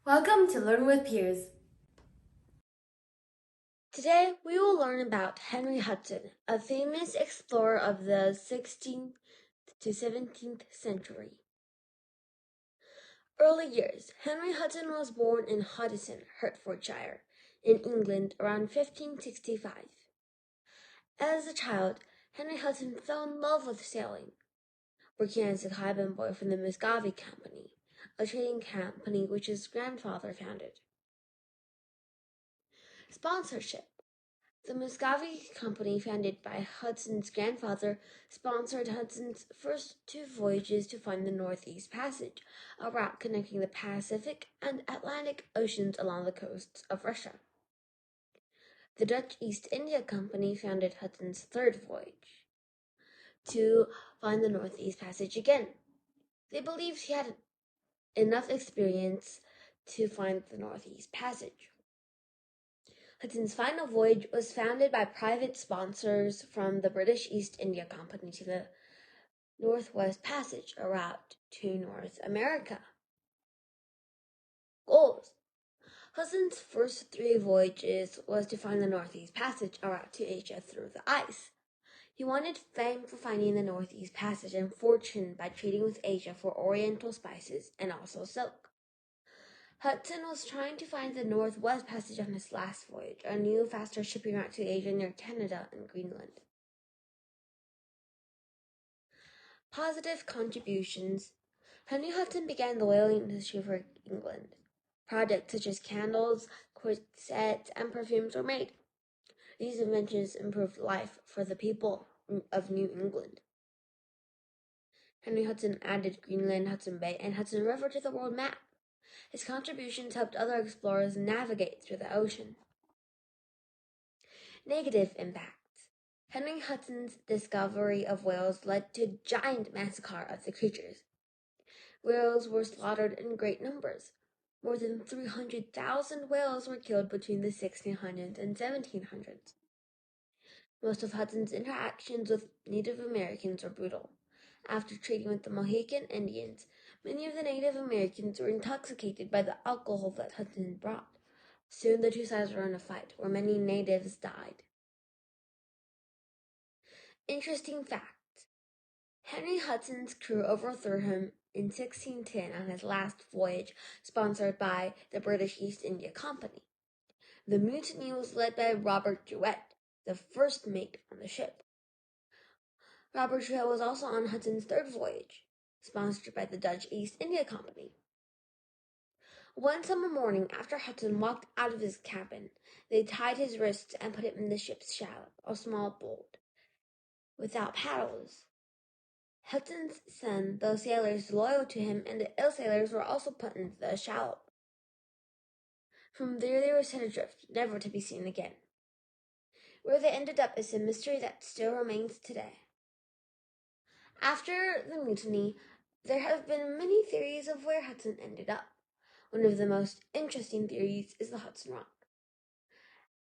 Welcome to Learn with Peers. Today we will learn about Henry Hudson, a famous explorer of the 16th to 17th century. Early years. Henry Hudson was born in Hudson, Hertfordshire, in England around 1565. As a child, Henry Hudson fell in love with sailing, working as a cabin boy for the Muscovy Company, a trading company which his grandfather founded. Sponsorship. The Muscovy Company, founded by Hudson's grandfather, sponsored Hudson's first two voyages to find the Northeast Passage, a route connecting the Pacific and Atlantic Oceans along the coasts of Russia. The Dutch East India Company founded Hudson's third voyage to find the Northeast Passage again. They believed he had enough experience to find the Northeast Passage. Hudson's final voyage was founded by private sponsors from the British East India Company to the Northwest Passage, a route to North America. Goals. Hudson's first three voyages was to find the Northeast Passage, a route to Asia through the ice. He wanted fame for finding the Northeast Passage and fortune by trading with Asia for Oriental spices and also silk. Hudson was trying to find the Northwest Passage on his last voyage, a new, faster shipping route to Asia near Canada and Greenland. Positive contributions. Henry Hudson began the whaling industry for England. Projects such as candles, corsets, and perfumes were made. These inventions improved life for the people of New England. Henry Hudson added Greenland, Hudson Bay, and Hudson River to the world map. His contributions helped other explorers navigate through the ocean. Negative impacts. Henry Hudson's discovery of whales led to a giant massacre of the creatures. Whales were slaughtered in great numbers. More than 300,000 whales were killed between the 1600s and 1700s. Most of Hudson's interactions with Native Americans were brutal. After trading with the Mohican Indians, many of the Native Americans were intoxicated by the alcohol that Hudson brought. Soon the two sides were in a fight, where many natives died. Interesting fact. Henry Hudson's crew overthrew him in 1610 on his last voyage, sponsored by the British East India Company. The mutiny was led by Robert Jewett, the first mate on the ship. Robert Jewett was also on Hudson's third voyage, sponsored by the Dutch East India Company. One summer morning, after Hudson walked out of his cabin, they tied his wrists and put him in the ship's shallop, a small boat, without paddles. Hudson's son, the sailors loyal to him, and the ill sailors were also put into the shallop. From there they were set adrift, never to be seen again. Where they ended up is a mystery that still remains today. After the mutiny, there have been many theories of where Hudson ended up. One of the most interesting theories is the Hudson Rock.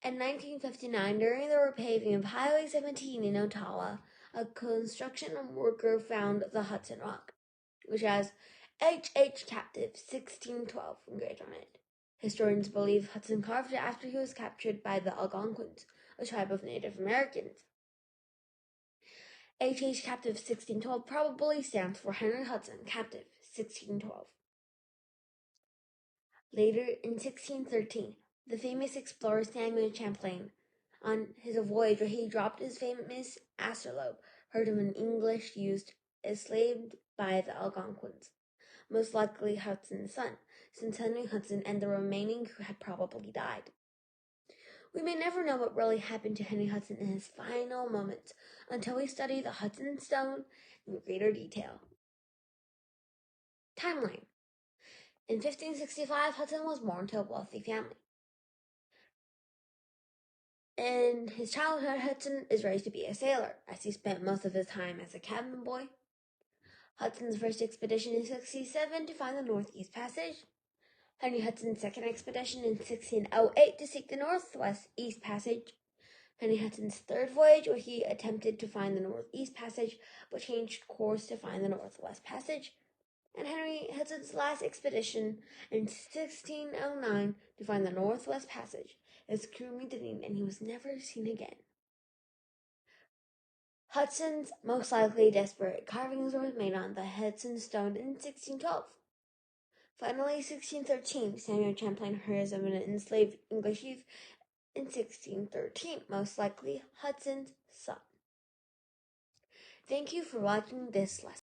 In 1959, during the repaving of Highway 17 in Ottawa, a construction worker found the Hudson Rock, which has H.H. Captive 1612 engraved on it. Historians believe Hudson carved it after he was captured by the Algonquins, a tribe of Native Americans. H.H. Captive 1612 probably stands for Henry Hudson, Captive 1612. Later, in 1613, the famous explorer Samuel Champlain, on his voyage where he dropped his famous astrolabe, heard of an English used enslaved by the Algonquins, most likely Hudson's son, since Henry Hudson and the remaining crew had probably died. We may never know what really happened to Henry Hudson in his final moments until we study the Hudson Stone in greater detail. Timeline. In 1565, Hudson was born to a wealthy family. In his childhood, Hudson is raised to be a sailor, as he spent most of his time as a cabin boy. Hudson's first expedition in 1667 to find the Northeast Passage. Henry Hudson's second expedition in 1608 to seek the Northwest East Passage. Henry Hudson's third voyage, where he attempted to find the Northeast Passage but changed course to find the Northwest Passage. and Henry Hudson's last expedition in 1609 to find the Northwest Passage. His crew mutinied and he was never seen again. Hudson's most likely desperate carvings were made on the Hudson stone in 1612. Finally, 1613, Samuel Champlain hears of an enslaved English youth in 1613, most likely Hudson's son. Thank you for watching this lesson.